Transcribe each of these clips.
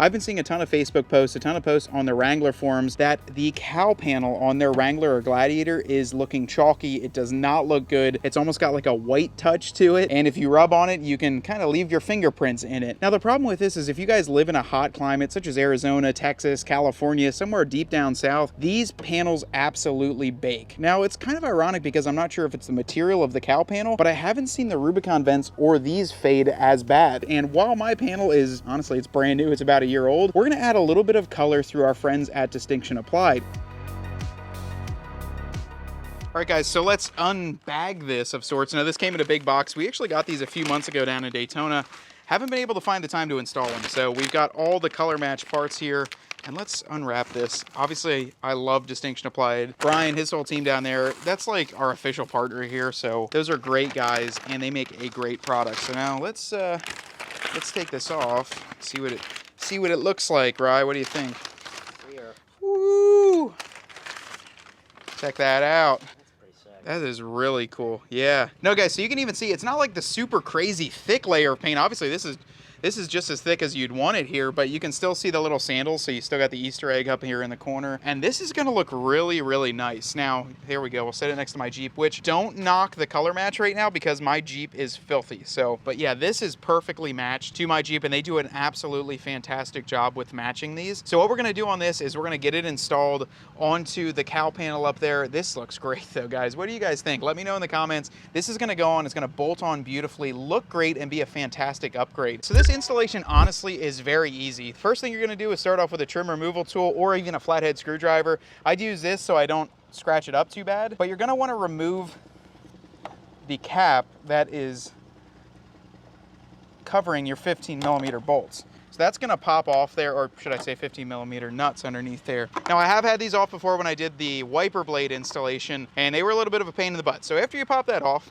I've been seeing a ton of Facebook posts, a ton of posts on the Wrangler forums that the cowl panel on their Wrangler or Gladiator is looking chalky. It does not look good. It's almost got like a white touch to it. And if you rub on it, you can kind of leave your fingerprints in it. Now, the problem with this is if you guys live in a hot climate, such as Arizona, Texas, California, somewhere deep down south, these panels absolutely bake. Now, it's kind of ironic because I'm not sure if it's the material of the cowl panel, but I haven't seen the Rubicon vents or these fade as bad. And while my panel is, honestly, it's brand new, it's about a year old, we're gonna add a little bit of color through our friends at Distinction Applied. All right, guys, so let's unbag this of sorts. Now, this came in a big box. We actually got these a few months ago down in Daytona. Haven't been able to find the time to install them. So we've got all the color match parts here. And let's unwrap this. Obviously, I love Distinction Applied. Brian, his whole team down there, that's like our official partner here. So those are great guys, and they make a great product. So now let's take this off. See what it looks like, Rye. What do you think? Here. Woo! Check that out. That's pretty sick. That is really cool. Yeah. No, guys, so you can even see it's not like the super crazy thick layer of paint. Obviously, this is just as thick as you'd want it here, but you can still see the little sandals, so you still got the Easter egg up here in the corner. And this is gonna look really, really nice. Now, here we go. We'll set it next to my Jeep, which don't knock the color match right now because my Jeep is filthy. So, but yeah, this is perfectly matched to my Jeep, and they do an absolutely fantastic job with matching these. So what we're gonna do on this is we're gonna get it installed onto the cowl panel up there. This looks great though, guys. What do you guys think? Let me know in the comments. This is gonna go on, it's gonna bolt on beautifully, look great, and be a fantastic upgrade. So this installation honestly is very easy. First thing you're going to do is start off with a trim removal tool or even a flathead screwdriver. I'd use this so I don't scratch it up too bad, but you're going to want to remove the cap that is covering your 15mm bolts. So that's going to pop off there, or should I say 15mm nuts underneath there. Now, I have had these off before when I did the wiper blade installation, and they were a little bit of a pain in the butt. So after you pop that off,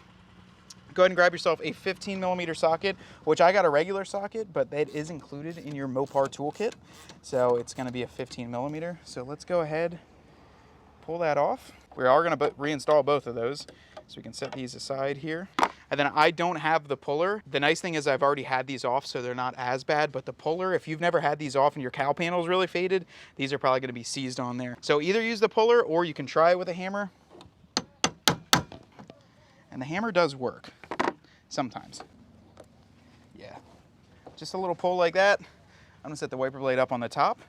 go ahead and grab yourself a 15mm socket, which I got a regular socket, but that is included in your Mopar toolkit. So it's gonna be a 15mm. So let's go ahead, pull that off. We are gonna reinstall both of those. So we can set these aside here. And then I don't have the puller. The nice thing is I've already had these off, so they're not as bad, but the puller, if you've never had these off and your cowl panel is really faded, these are probably gonna be seized on there. So either use the puller or you can try it with a hammer. And the hammer does work. Sometimes. Yeah. Just a little pull like that. I'm gonna set the wiper blade up on the top,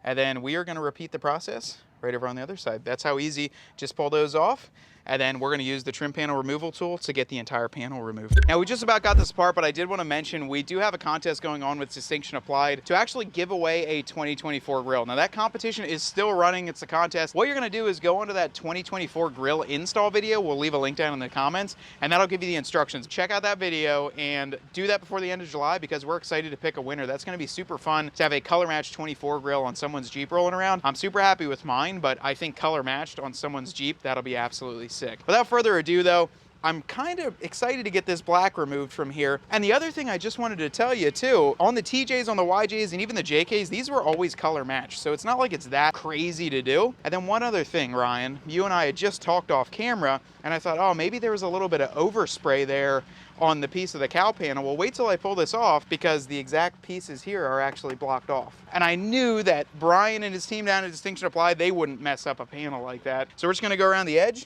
and then we are gonna repeat the process right over on the other side. That's how easy. Just pull those off, and then we're gonna use the trim panel removal tool to get the entire panel removed. Now, we just about got this apart, but I did wanna mention we do have a contest going on with Distinction Applied to actually give away a 2024 grill. Now, that competition is still running. It's a contest. What you're gonna do is go onto that 2024 grill install video. We'll leave a link down in the comments, and that'll give you the instructions. Check out that video and do that before the end of July because we're excited to pick a winner. That's gonna be super fun to have a color matched 24 grill on someone's Jeep rolling around. I'm super happy with mine, but I think color matched on someone's Jeep, that'll be absolutely sick. Without further ado though, I'm kind of excited to get this black removed from here. And the other thing I just wanted to tell you too, on the TJs, on the YJs, and even the JKs, these were always color matched. So it's not like it's that crazy to do. And then one other thing, Ryan, you and I had just talked off camera, and I thought, oh, maybe there was a little bit of overspray there on the piece of the cowl panel. Well, wait till I pull this off because the exact pieces here are actually blocked off. And I knew that Brian and his team down at Distinction Applied, they wouldn't mess up a panel like that. So we're just gonna go around the edge.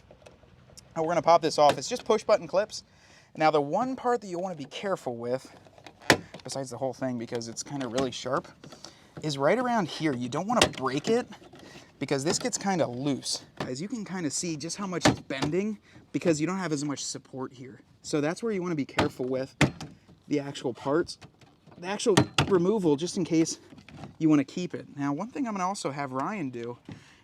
And we're gonna pop this off. It's just push button clips. Now the one part that you wanna be careful with, besides the whole thing because it's kind of really sharp, is right around here. You don't wanna break it because this gets kind of loose. As you can kind of see just how much it's bending because you don't have as much support here. So that's where you wanna be careful with the actual parts. The actual removal, just in case you wanna keep it. Now, one thing I'm gonna also have Ryan do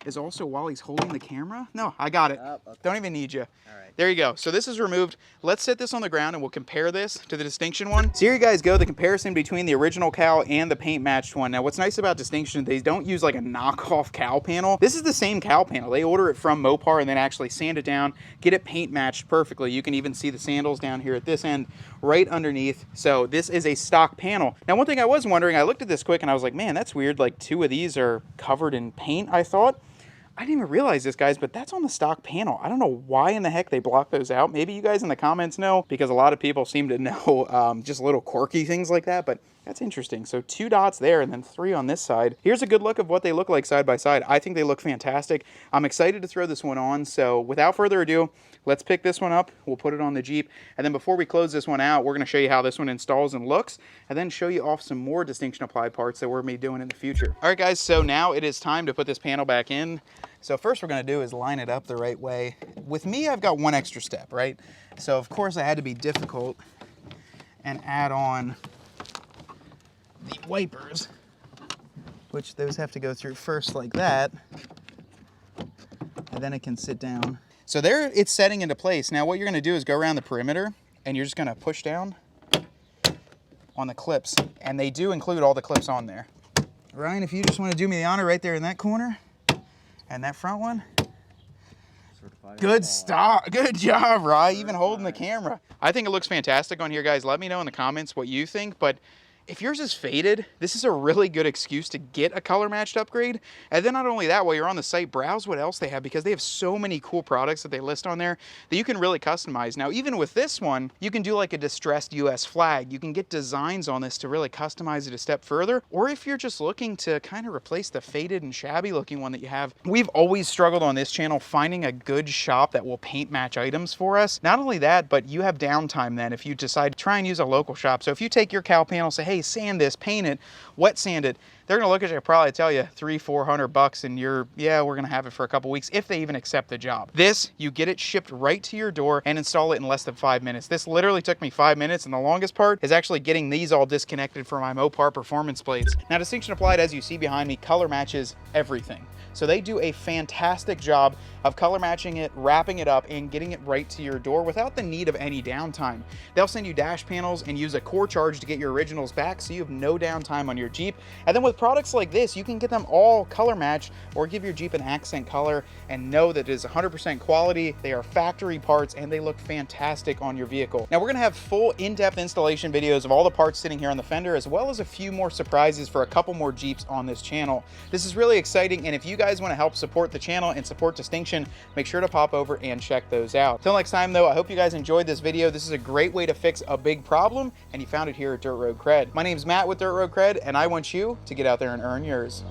is also while he's holding the camera. No, I got it. Oh, okay. Don't even need you. All right. There you go. So this is removed. Let's set this on the ground and we'll compare this to the Distinction one. So here you guys go, the comparison between the original cowl and the paint matched one. Now what's nice about Distinction, they don't use like a knockoff cowl panel. This is the same cowl panel. They order it from Mopar and then actually sand it down, get it paint matched perfectly. You can even see the sandals down here at this end, right underneath. So this is a stock panel. Now one thing I was wondering, I looked at this quick and I was like, man, that's weird. Like 2 of these are covered in paint, I thought. I didn't even realize this, guys, but that's on the stock panel. I don't know why in the heck they block those out. Maybe you guys in the comments know, because a lot of people seem to know just little quirky things like that, but That's interesting. So 2 dots there and then 3 on this side. Here's a good look of what they look like side by side. I think they look fantastic. I'm excited to throw this one on. So without further ado, let's pick this one up. We'll put it on the Jeep. And then before we close this one out, we're going to show you how this one installs and looks, and then show you off some more distinction applied parts that we're going to be doing in the future. All right, guys, so now it is time to put this panel back in. So first we're going to do is line it up the right way. With me, I've got one extra step, right? So of course I had to be difficult and add on the wipers, which those have to go through first like that, and then it can sit down. So there it's setting into place. Now what you're going to do is go around the perimeter, and you're just going to push down on the clips, and they do include all the clips on there. Ryan, if you just want to do me the honor right there in that corner and that front one. Good start. Good job, Ryan, even holding the camera. I think it looks fantastic on here, guys. Let me know in the comments what you think, but if yours is faded, this is a really good excuse to get a color matched upgrade. And then not only that, while you're on the site, browse what else they have, because they have so many cool products that they list on there that you can really customize. Now, even with this one, you can do like a distressed US flag. You can get designs on this to really customize it a step further. Or if you're just looking to kind of replace the faded and shabby looking one that you have, we've always struggled on this channel finding a good shop that will paint match items for us. Not only that, but you have downtime then if you decide to try and use a local shop. So if you take your cowl panel, say, hey, sand this, paint it, wet sand it, they're gonna look at you and probably tell you $300-400 and you're, yeah, we're gonna have it for a couple weeks if they even accept the job. This, you get it shipped right to your door and install it in less than 5 minutes. This literally took me 5 minutes, and the longest part is actually getting these all disconnected from my Mopar performance plates. Now, distinction applied, as you see behind me, color matches everything. So they do a fantastic job of color matching it, wrapping it up, and getting it right to your door without the need of any downtime. They'll send you dash panels and use a core charge to get your originals back, so you have no downtime on your Jeep. And then with products like this, you can get them all color matched or give your Jeep an accent color and know that it is 100% quality. They are factory parts and they look fantastic on your vehicle. Now we're gonna have full in-depth installation videos of all the parts sitting here on the fender, as well as a few more surprises for a couple more Jeeps on this channel. This is really exciting, and if you guys want to help support the channel and support Distinction, make sure to pop over and check those out. Till next time though, I hope you guys enjoyed this video. This is a great way to fix a big problem, and you found it here at Dirt Road CRED. My name's Matt with Dirt Road CRED, and I want you to get out there and earn yours.